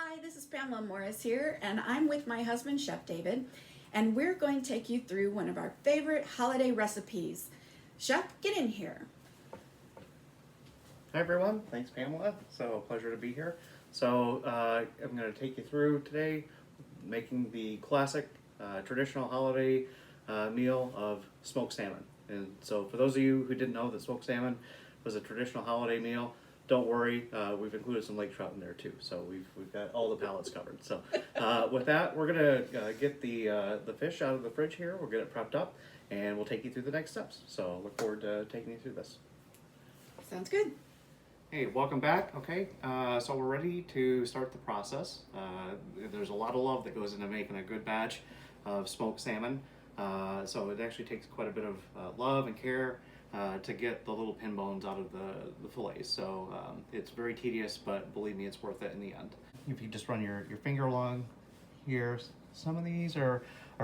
Hi, this is Pamela Morris here, and I'm with my husband, Chef David, and we're going to take you through one of our favorite holiday recipes. Chef, get in here. Hi everyone, thanks Pamela. So pleasure to be here. So I'm going to take you through today making the classic traditional holiday meal of smoked salmon. And so for those of you who didn't know that smoked salmon was a traditional holiday meal, don't worry, we've included some lake trout in there too. So we've got all the palates covered. So with that, we're going to get the fish out of the fridge here. We'll get it prepped up and we'll take you through the next steps. So look forward to taking you through this. Sounds good. Hey, welcome back. Okay, so we're ready to start the process. There's a lot of love that goes into making a good batch of smoked salmon. So it actually takes quite a bit of love and care to get the little pin bones out of the fillets. So it's very tedious, but believe me, it's worth it in the end. If you just run your finger along here, some of these are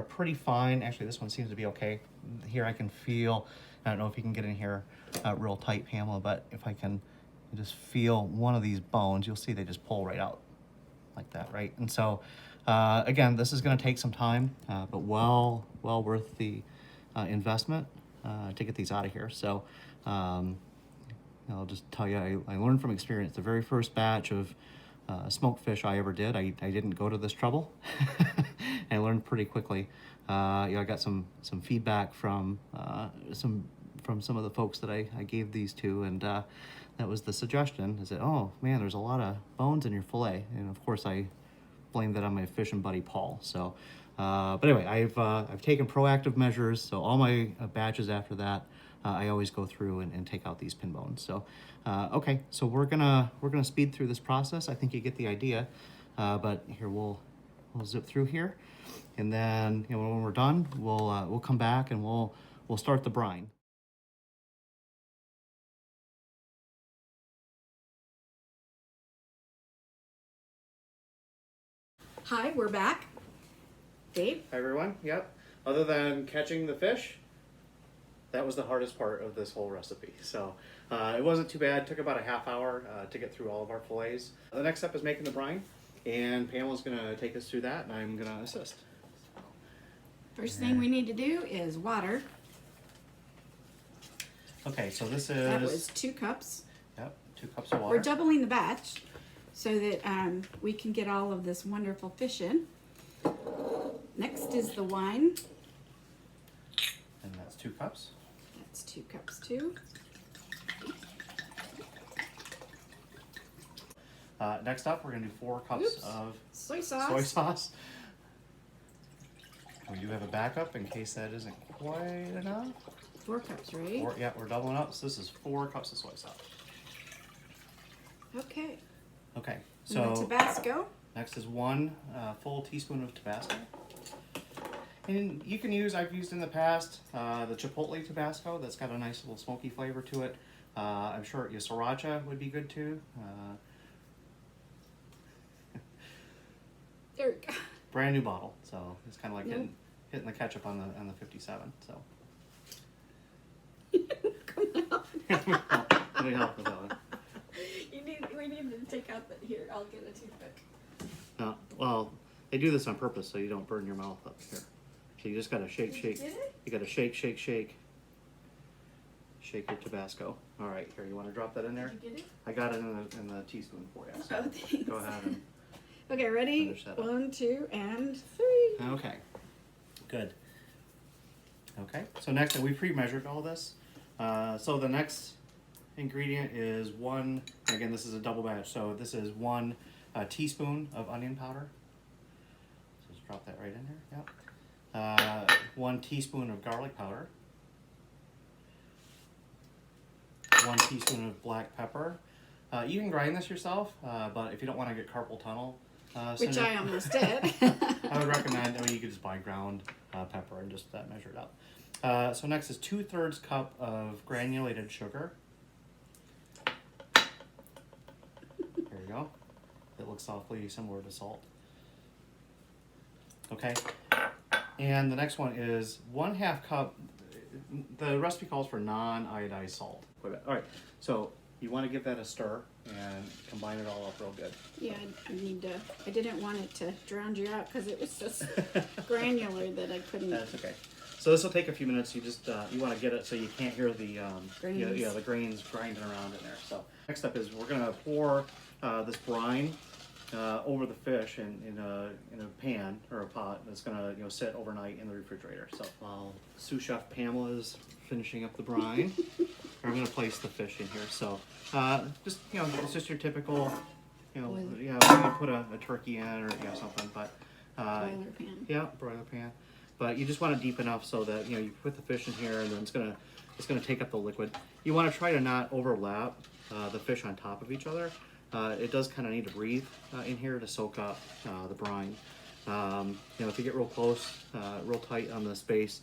pretty fine. Actually, this one seems to be okay. Here I can feel, I don't know if you can get in here real tight, Pamela, but if I can just feel one of these bones, you'll see they just pull right out like that, right? And so again, this is going to take some time, but well worth the investment to get these out of here. So I'll just tell you, I learned from experience. The very first batch of smoked fish I ever did, I didn't go to this trouble. I learned pretty quickly. I got some feedback from some of the folks that I gave these to, and that was the suggestion, is that, oh man, there's a lot of bones in your fillet. And of course I blamed that on my fishing buddy Paul. So but anyway, I've taken proactive measures. So all my batches after that, I always go through and take out these pin bones. So okay, so we're gonna speed through this process. I think you get the idea. But here we'll zip through here, and then when we're done, we'll come back and we'll start the brine. Hi, we're back. Dave? Hi everyone, yep. Other than catching the fish, that was the hardest part of this whole recipe. So it wasn't too bad. It took about a half hour to get through all of our fillets. The next step is making the brine, and Pamela's gonna take us through that, and I'm gonna assist. First thing we need to do is water. Okay, so this is... That was 2 cups. Yep, 2 cups of water. We're doubling the batch so that we can get all of this wonderful fish in. Next is the wine. And that's 2 cups. That's 2 cups too. Next up, we're gonna do 4 cups of soy sauce. Soy sauce. We do have a backup in case that isn't quite enough. 4 cups, right? Yeah, we're doubling up, so this is 4 cups of soy sauce. Okay. Okay, And so the Tabasco. next is 1 full teaspoon of Tabasco. And you can use, I've used in the past, the Chipotle Tabasco. That's got a nice little smoky flavor to it. I'm sure your Sriracha would be good too. There we go. Brand new bottle, so it's kind of like hitting the ketchup on the 57. So Come out. let me help with that one. We need to take out the, here, I'll get a toothpick. Well, they do this on purpose so you don't burn your mouth up here. So you just gotta shake. Did it? You gotta shake. Shake your Tabasco. All right, here, you want to drop that in there? Did you get it? I got it in the teaspoon for you. So Oh, thanks. go ahead and... Okay, ready? Finish that up. 1, 2, and 3. Okay, good. Okay, so next, we pre-measured all this. So the next ingredient is 1, again, this is a double batch, so this is 1 teaspoon of onion powder. So just drop that right in there, yep. 1 teaspoon of garlic powder. 1 teaspoon of black pepper. You can grind this yourself, but if you don't want to get carpal tunnel, Which I almost did. I would recommend, you could just buy ground pepper and just measure it out. So next is 2/3 cup of granulated sugar. There you go. It looks awfully similar to salt. Okay. And the next one is 1/2 cup. The recipe calls for non-iodized salt. All right. So you want to give that a stir and combine it all up real good. Yeah, I need to. I didn't want it to drown you out because it was just granular that I couldn't. That's okay. So this will take a few minutes. You just you want to get it so you can't hear the Grains. the grains grinding around in there. So next step is we're gonna pour this brine over the fish in a pan or a pot that's gonna sit overnight in the refrigerator. So while sous chef Pamela is finishing up the brine, I'm gonna place the fish in here. So just it's just your typical we're gonna put a turkey in or something, but Broiler pan. yeah, broiler pan. But you just want to deep enough so that you put the fish in here, and then it's gonna take up the liquid. You want to try to not overlap the fish on top of each other. It does kind of need to breathe in here to soak up the brine. If you get real close, real tight on the space,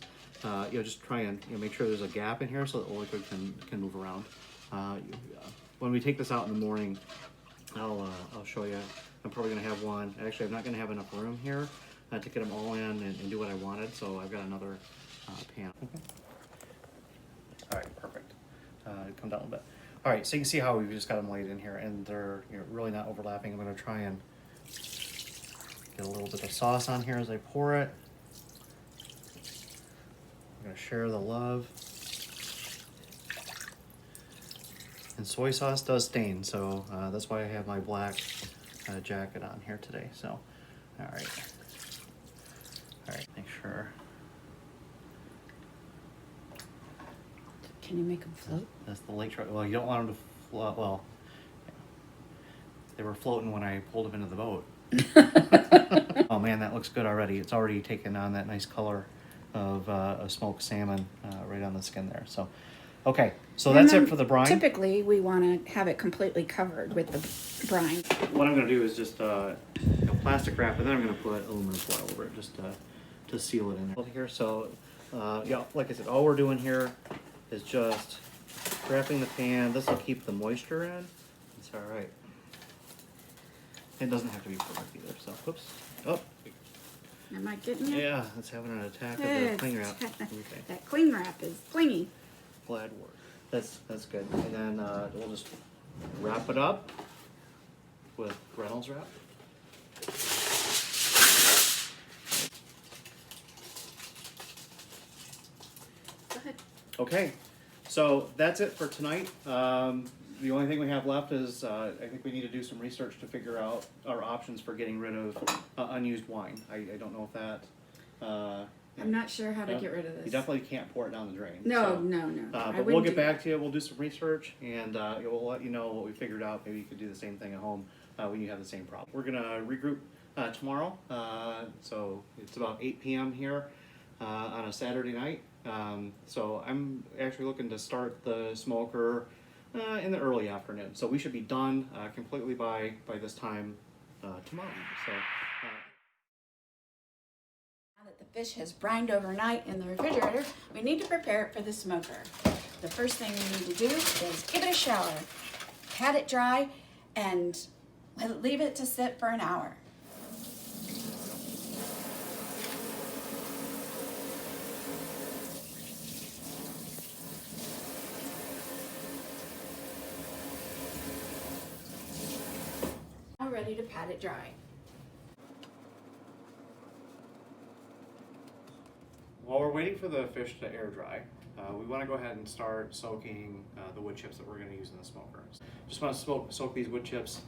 just try and make sure there's a gap in here so that the liquid can move around. When we take this out in the morning, I'll show you. I'm probably gonna have one. Actually, I'm not gonna have enough room here to get them all in and do what I wanted, so I've got another pan. Okay. All right, perfect. Come down a bit. All right, so you can see how we've just got them laid in here, and they're really not overlapping. I'm going to try and get a little bit of sauce on here as I pour it. I'm going to share the love. And soy sauce does stain, so that's why I have my black jacket on here today. So, all right. All right, make sure. Can you make them float? That's the lake trout. Well, you don't want them to float. Well, they were floating when I pulled them into the boat. Oh man, that looks good already. It's already taken on that nice color of smoked salmon right on the skin there. So, okay, so that's it for the brine. Typically, we want to have it completely covered with the brine. What I'm going to do is just plastic wrap, and then I'm going to put aluminum foil over it just to seal it in here. So, like I said, all we're doing here is just wrapping the pan. This will keep the moisture in. It's all right. It doesn't have to be perfect either. So, whoops. Oh. Am I getting it? Yeah, it's having an attack of the cling wrap. Okay. That cling wrap is clingy. Glad word. That's good. And then we'll just wrap it up with Reynolds wrap. Go ahead. Okay, so that's it for tonight. The only thing we have left is I think we need to do some research to figure out our options for getting rid of unused wine. I don't know if that. I'm not sure how to get rid of this. You definitely can't pour it down the drain. No, so, no. but we'll get back to you. We'll do some research, and we'll let you know what we figured out. Maybe you could do the same thing at home when you have the same problem. We're gonna regroup tomorrow. So it's about 8 p.m. here on a Saturday night. So I'm actually looking to start the smoker in the early afternoon. So we should be done completely by this time tomorrow. So. Now that the fish has brined overnight in the refrigerator, we need to prepare it for the smoker. The first thing we need to do is give it a shower, pat it dry, and leave it to sit for an hour. Now ready to pat it dry. While we're waiting for the fish to air dry, we want to go ahead and start soaking the wood chips that we're going to use in the smoker. Just want to soak these wood chips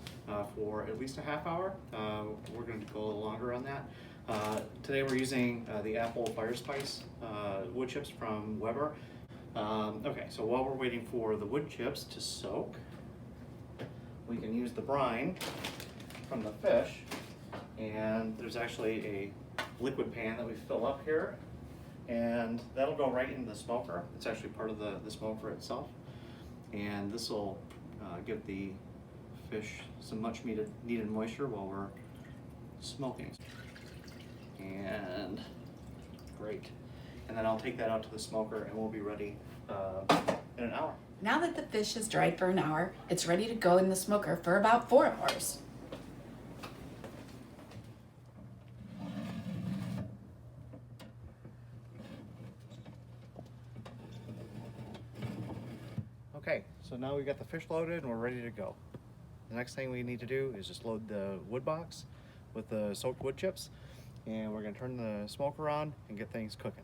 for at least a half hour. We're going to go a little longer on that. Today we're using the Apple Fire Spice wood chips from Weber. Okay, so while we're waiting for the wood chips to soak, we can use the brine from the fish, and there's actually a liquid pan that we fill up here, and that'll go right into the smoker. It's actually part of the smoker itself, and this will give the fish some much needed moisture while we're smoking. And great. And then I'll take that out to the smoker, and we'll be ready in an hour. Now that the fish has dried for an hour, it's ready to go in the smoker for about 4 hours. Okay, so now now we've got the fish loaded and we're ready to go. The next thing we need to do is just load the wood box with the soaked wood chips, and we're gonna turn the smoker on and get things cooking.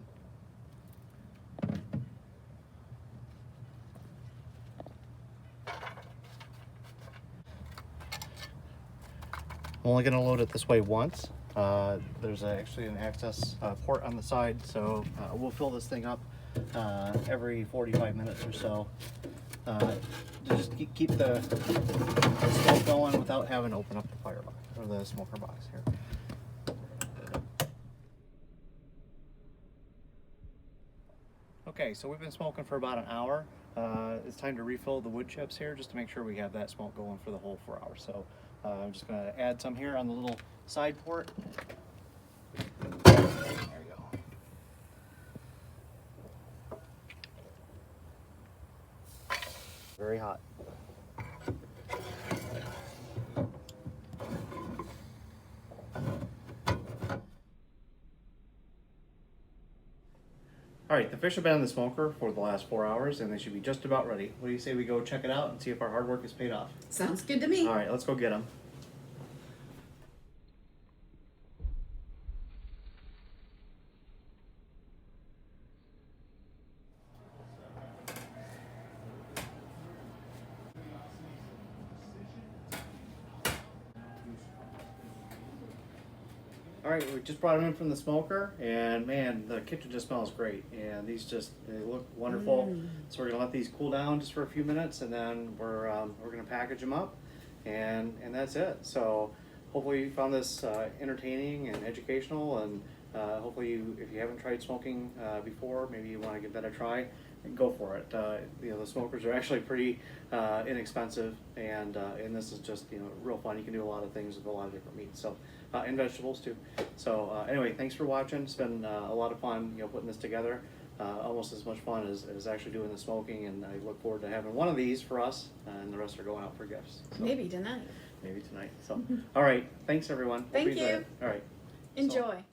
I'm only gonna load it this way once. There's actually an access port on the side, so we'll fill this thing up every 45 minutes or so. To just keep the smoke going without having to open up the firebox or the smoker box here. Okay, so we've been smoking for about an hour. It's time to refill the wood chips here just to make sure we have that smoke going for the whole 4 hours. So I'm just going to add some here on the little side port. There you go. Very hot. All right, the fish have been in the smoker for the last 4 hours and they should be just about ready. What do you say we go check it out and see if our hard work is paid off? Sounds good to me. All right, let's go get them. All right, we just brought them in from the smoker, and man, the kitchen just smells great. And these they look wonderful. So we're gonna let these cool down just for a few minutes, and then we're gonna package them up, and that's it. So hopefully you found this entertaining and educational, and hopefully if you haven't tried smoking before, maybe you want to give that a try. And go for it. You know, the smokers are actually pretty inexpensive, and this is just real fun. You can do a lot of things with a lot of different meats, so and vegetables too. So anyway, thanks for watching. It's been a lot of fun, putting this together. Almost as much fun as actually doing the smoking, and I look forward to having one of these for us, and the rest are going out for gifts. So, Maybe tonight. maybe tonight. So all right, thanks everyone. Thank Hope you enjoyed you. it. All right. Enjoy.